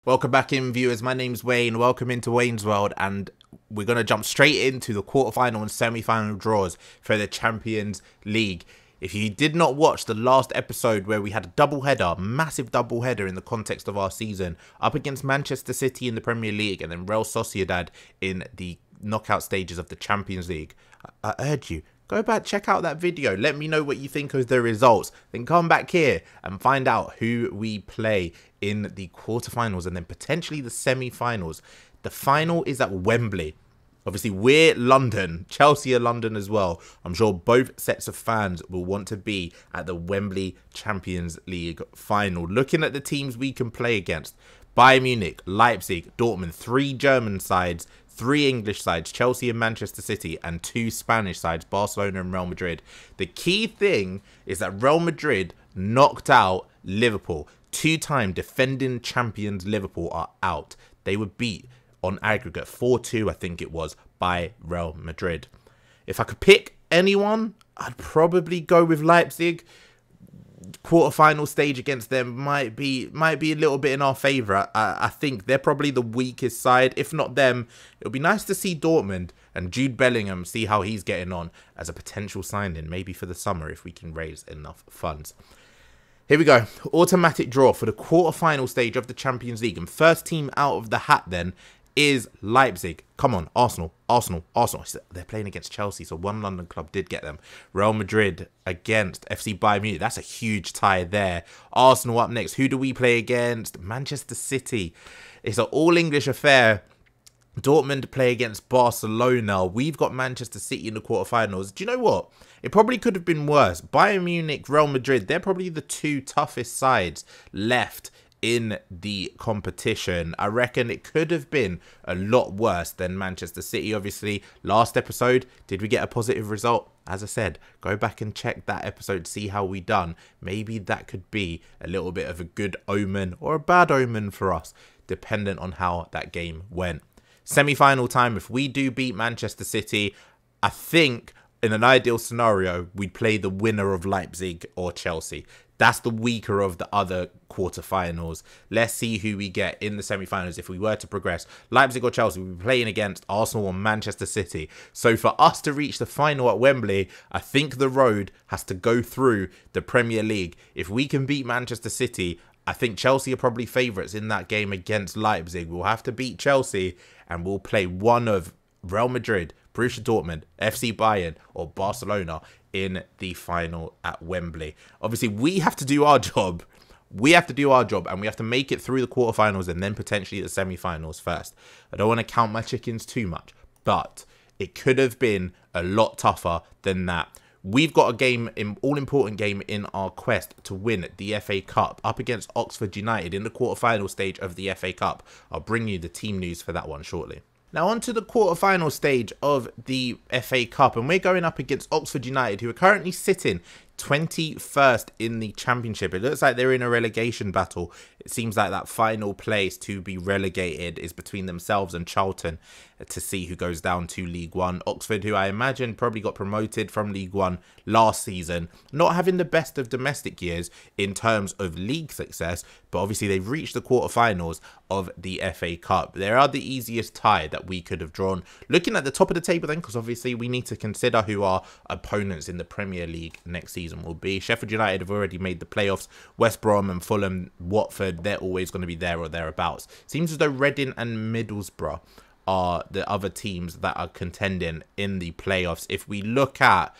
Welcome back in, viewers. My name's Wayne. Welcome into Wayne's World, and we're going to jump straight into the quarterfinal and semi-final draws for the Champions League. If you did not watch the last episode where we had a double-header, massive double-header in the context of our season, up against Manchester City in the Premier League and then Real Sociedad in the knockout stages of the Champions League, I urge you, go back, check out that video. Let me know what you think of the results. Then come back here and find out who we play in the quarterfinals and then potentially the semi-finals. The final is at Wembley. Obviously, we're London. Chelsea are London as well. I'm sure both sets of fans will want to be at the Wembley Champions League final. Looking at the teams we can play against: Bayern Munich, Leipzig, Dortmund, 3 German sides, 3 English sides, Chelsea and Manchester City, and 2 Spanish sides, Barcelona and Real Madrid. The key thing is that Real Madrid knocked out Liverpool. 2-time defending champions Liverpool are out. They were beat on aggregate 4-2, I think it was, by Real Madrid. If I could pick anyone, I'd probably go with Leipzig. Quarterfinal stage against them might be a little bit in our favour. I think they're probably the weakest side. If not them, it'll be nice to see Dortmund and Jude Bellingham, see how he's getting on as a potential signing, maybe for the summer if we can raise enough funds. Here we go. Automatic draw for the quarterfinal stage of the Champions League. And first team out of the hat then is Leipzig. Come on, Arsenal. They're playing against Chelsea, so one London club did get them. Real Madrid against FC Bayern Munich. That's a huge tie there. Arsenal up next. Who do we play against? Manchester City. It's an all-English affair. Dortmund play against Barcelona. We've got Manchester City in the quarterfinals. Do you know what? It probably could have been worse. Bayern Munich, Real Madrid, they're probably the 2 toughest sides left in the competition. I reckon it could have been a lot worse than Manchester City. Obviously, last episode, did we get a positive result? As I said, go back and check that episode, see how we done. Maybe that could be a little bit of a good omen or a bad omen for us, dependent on how that game went. Semi-final time, if we do beat Manchester City, I think in an ideal scenario, we'd play the winner of Leipzig or Chelsea. That's the weaker of the other quarterfinals. Let's see who we get in the semi-finals if we were to progress. Leipzig or Chelsea, we'll be playing against Arsenal or Manchester City. So for us to reach the final at Wembley, I think the road has to go through the Premier League. If we can beat Manchester City, I think Chelsea are probably favourites in that game against Leipzig. We'll have to beat Chelsea and we'll play one of Real Madrid, Borussia Dortmund, FC Bayern or Barcelona in the final at Wembley. Obviously, we have to do our job. We have to do our job and we have to make it through the quarterfinals and then potentially the semi-finals first. I don't want to count my chickens too much, but it could have been a lot tougher than that. We've got a game, all-important game in our quest to win the FA Cup up against Oxford United in the quarterfinal stage of the FA Cup. I'll bring you the team news for that one shortly. Now on to the quarterfinal stage of the FA Cup, and we're going up against Oxford United, who are currently sitting 21st in the Championship. It looks like they're in a relegation battle. It seems like that final place to be relegated is between themselves and Charlton to see who goes down to League One. Oxford, who I imagine probably got promoted from League One last season, not having the best of domestic years in terms of league success, but obviously they've reached the quarterfinals of the FA Cup. They are the easiest tie that we could have drawn. Looking at the top of the table then, because obviously we need to consider who our opponents in the Premier League next season will be. Sheffield United have already made the playoffs. West Brom and Fulham, Watford, they're always going to be there or thereabouts. Seems as though Reading and Middlesbrough are the other teams that are contending in the playoffs. If we look at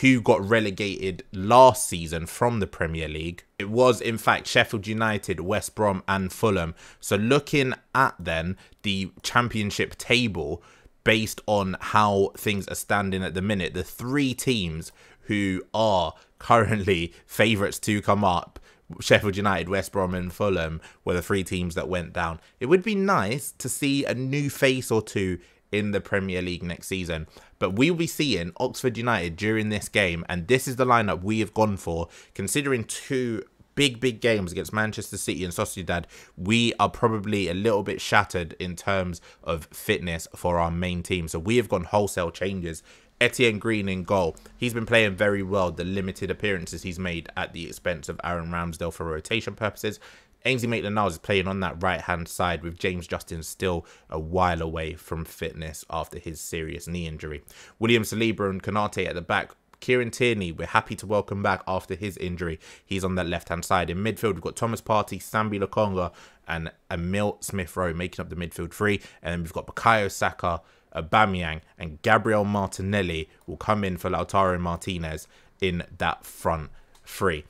who got relegated last season from the Premier League, it was in fact Sheffield United, West Brom and Fulham. So looking at then the Championship table based on how things are standing at the minute, the 3 teams who are currently favourites to come up, Sheffield United, West Brom and Fulham, were the 3 teams that went down. It would be nice to see a new face or two in the Premier League next season, but we'll be seeing Oxford United during this game, and this is the lineup we have gone for. Considering 2 big games against Manchester City and Sociedad, we are probably a little bit shattered in terms of fitness for our main team, so we have gone wholesale changes. Etienne Green in goal. He's been playing very well, the limited appearances he's made at the expense of Aaron Ramsdale for rotation purposes. Ainsley Maitland-Niles is playing on that right-hand side with James Justin still a while away from fitness after his serious knee injury. William Saliba and Konate at the back. Kieran Tierney, we're happy to welcome back after his injury. He's on that left-hand side. In midfield, we've got Thomas Partey, Sambi Lokonga, and Emil Smith-Rowe making up the midfield three. And then we've got Bukayo Saka, Aubameyang, and Gabriel Martinelli will come in for Lautaro Martinez in that front three.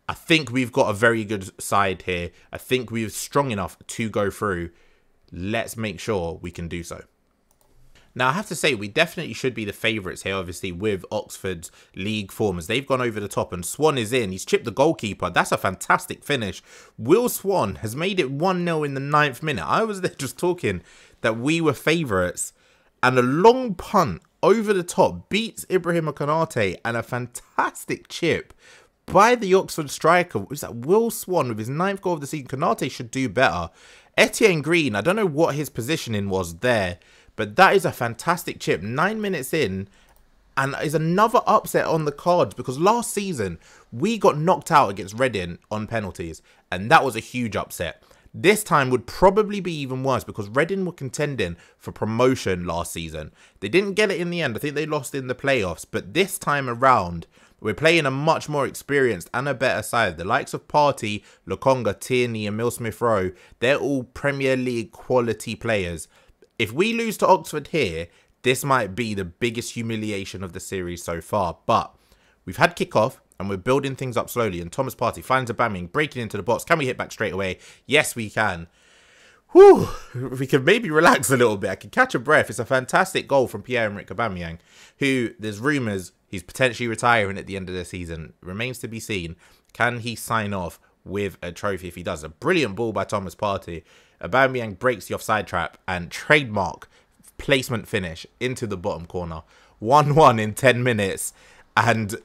I think we've got a very good side here. I think we're strong enough to go through. Let's make sure we can do so. Now, I have to say, we definitely should be the favourites here, obviously, with Oxford's league form, as they've gone over the top, and Swan is in. He's chipped the goalkeeper. That's a fantastic finish. Will Swan has made it 1-0 in the 9th minute. I was there just talking that we were favourites, and a long punt over the top beats Ibrahima Konate, and a fantastic chip by the Oxford striker. Was that Will Swan with his 9th goal of the season? Konate should do better. Etienne Green, I don't know what his positioning was there, but that is a fantastic chip. 9 minutes in, and is another upset on the cards, because last season we got knocked out against Reading on penalties, and that was a huge upset. This time would probably be even worse, because Reading were contending for promotion last season. They didn't get it in the end. I think they lost in the playoffs, but this time around, we're playing a much more experienced and a better side. The likes of Partey, Lokonga, Tierney, and Emil Smith-Rowe, they're all Premier League quality players. If we lose to Oxford here, this might be the biggest humiliation of the series so far. But we've had kickoff and we're building things up slowly. And Thomas Partey finds Aubameyang breaking into the box. Can we hit back straight away? Yes, we can. Whew, we can maybe relax a little bit. I can catch a breath. It's a fantastic goal from Pierre-Emerick Aubameyang, who there's rumours he's potentially retiring at the end of the season. Remains to be seen. Can he sign off with a trophy if he does? A brilliant ball by Thomas Partey. Aubameyang breaks the offside trap and trademark placement finish into the bottom corner. 1-1 in 10 minutes, and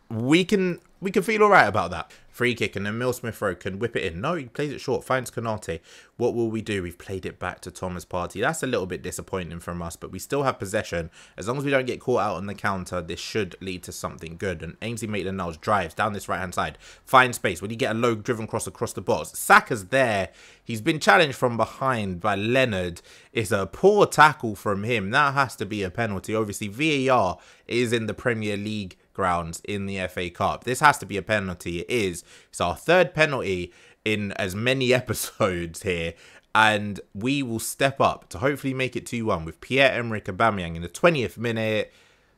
we can feel all right about that. Free kick, and then Emil Smith-Rowe can whip it in. No, he plays it short, finds Konate. What will we do? We've played it back to Thomas Partey. That's a little bit disappointing from us, but we still have possession. As long as we don't get caught out on the counter, this should lead to something good. And Ainsley Maitland-Niles drives down this right-hand side, finds space. When you get a low driven cross across the box, Saka's there. He's been challenged from behind by Leonard. It's a poor tackle from him. That has to be a penalty. Obviously, VAR is in the Premier League grounds in the FA Cup. This has to be a penalty. It is. It's our 3rd penalty in as many episodes here, and we will step up to hopefully make it 2-1 with Pierre-Emerick Aubameyang in the 20th minute.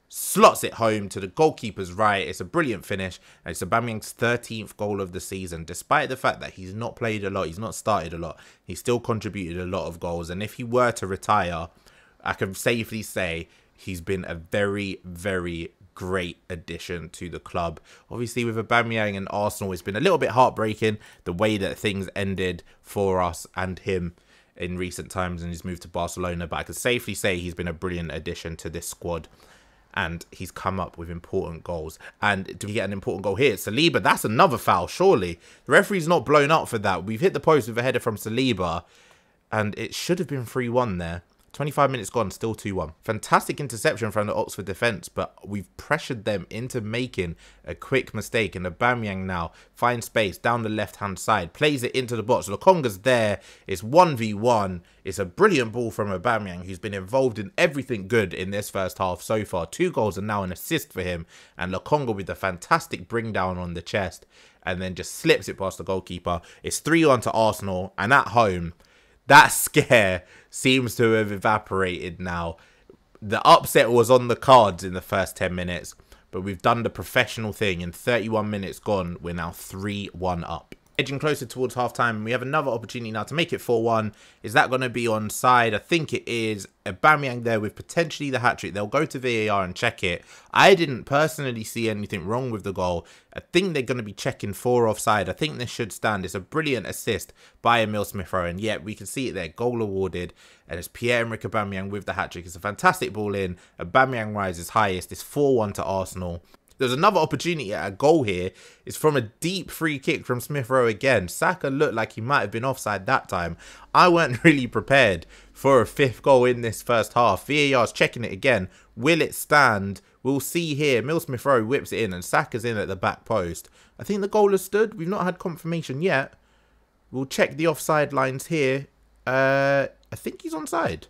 Slots it home to the goalkeeper's right. It's a brilliant finish, and it's Aubameyang's 13th goal of the season. Despite the fact that he's not played a lot, he's not started a lot, he's still contributed a lot of goals. And if he were to retire, I can safely say he's been a very, very great addition to the club. Obviously, with Aubameyang and Arsenal, it's been a little bit heartbreaking the way that things ended for us and him in recent times, and his move to Barcelona. But I can safely say he's been a brilliant addition to this squad, and he's come up with important goals. And do we get an important goal here? Saliba, that's another foul, surely. The referee's not blown up for that. We've hit the post with a header from Saliba, and it should have been 3-1 there. 25 minutes gone, still 2-1. Fantastic interception from the Oxford defence, but we've pressured them into making a quick mistake. And Aubameyang now finds space down the left-hand side, plays it into the box. Lokonga's there. It's 1v1. It's a brilliant ball from Aubameyang, who's been involved in everything good in this first half so far. 2 goals and now an assist for him. And Lokonga with a fantastic bring down on the chest, and then just slips it past the goalkeeper. It's 3-1 to Arsenal, and at home, that scare seems to have evaporated now. The upset was on the cards in the first 10 minutes, but we've done the professional thing. In 31 minutes gone, we're now 3-1 up. Edging closer towards half-time, we have another opportunity now to make it 4-1. Is that going to be onside? I think it is. Aubameyang there with potentially the hat-trick. They'll go to VAR and check it. I didn't personally see anything wrong with the goal. I think they're going to be checking for offside. I think this should stand. It's a brilliant assist by Emil Smith-Rowe, and yet we can see it there. Goal awarded, and it's Pierre-Emerick Aubameyang with the hat-trick. It's a fantastic ball in. Aubameyang rises highest. It's 4-1 to Arsenal. There's another opportunity at a goal here. It's from a deep free kick from Smith-Rowe again. Saka looked like he might have been offside that time. I weren't really prepared for a 5th goal in this first half. VAR's checking it again. Will it stand? We'll see here. Emil Smith-Rowe whips it in, and Saka's in at the back post. I think the goal has stood. We've not had confirmation yet. We'll check the offside lines here. I think he's onside.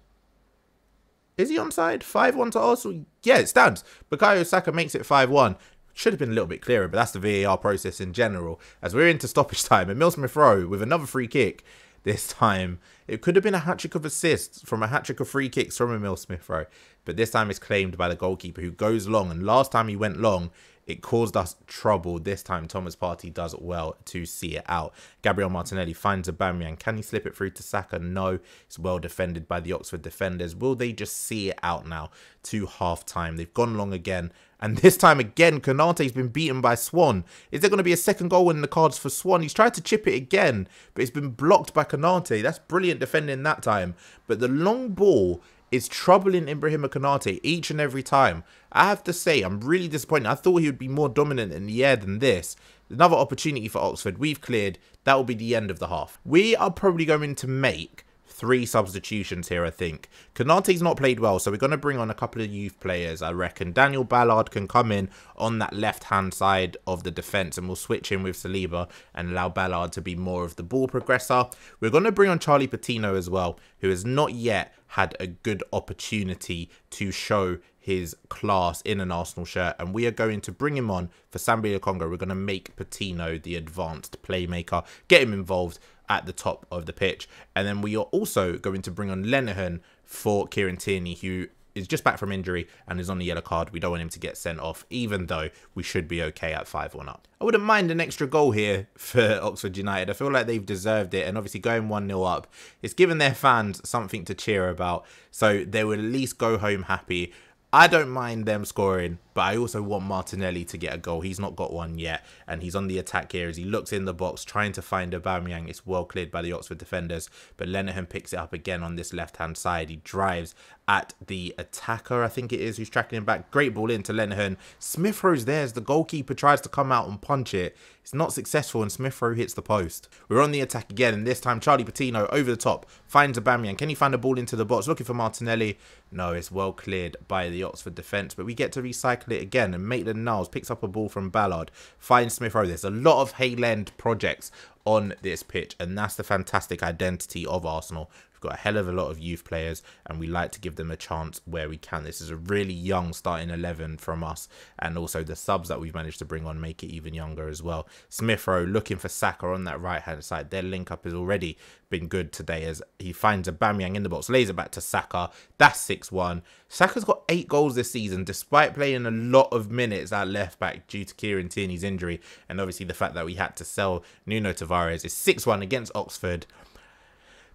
Is he onside? 5-1 to Arsenal? Yeah, it stands. Bukayo Saka makes it 5-1. Should have been a little bit clearer, but that's the VAR process in general. As we're into stoppage time, and Emile Smith-Rowe with another free kick. This time, it could have been a hat-trick of assists from a hat-trick of free kicks from Emile Smith-Rowe. But this time it's claimed by the goalkeeper, who goes long. And last time he went long, it caused us trouble. This time, Thomas Partey does well to see it out. Gabriel Martinelli finds Aubameyang. Can he slip it through to Saka? No. It's well defended by the Oxford defenders. Will they just see it out now to half-time? They've gone long again. And this time again, Konate's been beaten by Swan. Is there going to be a second goal in the cards for Swan? He's tried to chip it again, but it's been blocked by Konate. That's brilliant defending that time. But the long ball is troubling Ibrahima Konate each and every time. I have to say, I'm really disappointed. I thought he would be more dominant in the air than this. Another opportunity for Oxford. We've cleared. That will be the end of the half. We are probably going to make 3 substitutions here, I think. Konate's not played well, so we're going to bring on a couple of youth players, I reckon. Daniel Ballard can come in on that left-hand side of the defence, and we'll switch in with Saliba and allow Ballard to be more of the ball progressor. We're going to bring on Charlie Patino as well, who has not yet had a good opportunity to show his class in an Arsenal shirt, and we are going to bring him on for Sambi Lokonga. We're going to make Patino the advanced playmaker, get him involved at the top of the pitch, and then we are also going to bring on Lenihan for Kieran Tierney, who is just back from injury and is on the yellow card. We don't want him to get sent off, even though we should be okay at 5-1 up. I wouldn't mind an extra goal here for Oxford United. I feel like they've deserved it, and obviously going 1-0 up, it's given their fans something to cheer about, so they will at least go home happy. I don't mind them scoring, but I also want Martinelli to get a goal. He's not got one yet, and he's on the attack here as he looks in the box, trying to find Aubameyang. It's well cleared by the Oxford defenders, but Lenihan picks it up again on this left-hand side. He drives at the attacker, I think it is, who's tracking him back. Great ball into Lenihan. Smith-Rowe's there as the goalkeeper tries to come out and punch it. It's not successful, and Smith-Rowe hits the post. We're on the attack again, and this time Charlie Patino over the top finds Aubameyang. Can he find a ball into the box? Looking for Martinelli. No, it's well cleared by the Oxford defence, but we get to recycle it again, and Maitland-Niles picks up a ball from Ballard, finds Smith-Rowe. There's a lot of Hayland projects on this pitch, and that's the fantastic identity of Arsenal. We've got a hell of a lot of youth players, and we like to give them a chance where we can. This is a really young starting 11 from us, and also the subs that we've managed to bring on make it even younger as well. Smith-Rowe looking for Saka on that right-hand side. Their link-up has already been good today as he finds Aubameyang in the box, lays it back to Saka. That's 6-1. Saka's got 8 goals this season, despite playing a lot of minutes at left-back due to Kieran Tierney's injury, and obviously the fact that we had to sell Nuno Tavares. Is 6-1 against Oxford.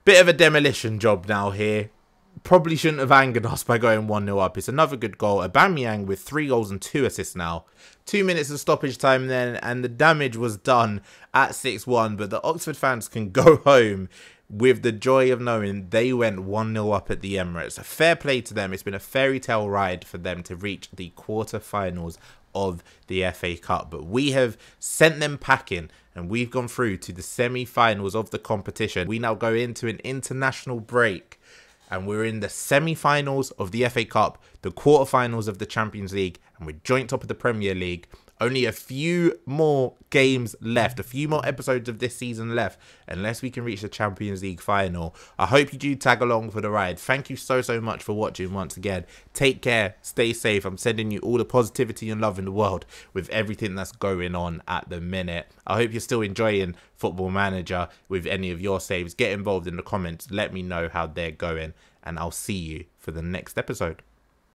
Bit of a demolition job now here. Probably shouldn't have angered us by going 1-0 up. It's another good goal. Aubameyang with 3 goals and 2 assists now. 2 minutes of stoppage time then, and the damage was done at 6-1. But the Oxford fans can go home with the joy of knowing they went 1-0 up at the Emirates. A fair play to them. It's been a fairy tale ride for them to reach the quarterfinals of the FA Cup. But we have sent them packing, and we've gone through to the semi-finals of the competition. We now go into an international break, and we're in the semi-finals of the FA Cup, the quarterfinals of the Champions League, and we're joint top of the Premier League. Only a few more games left, a few more episodes of this season left, unless we can reach the Champions League final. I hope you do tag along for the ride. Thank you so much for watching once again. Take care, stay safe. I'm sending you all the positivity and love in the world with everything that's going on at the minute. I hope you're still enjoying Football Manager with any of your saves. Get involved in the comments. Let me know how they're going, and I'll see you for the next episode.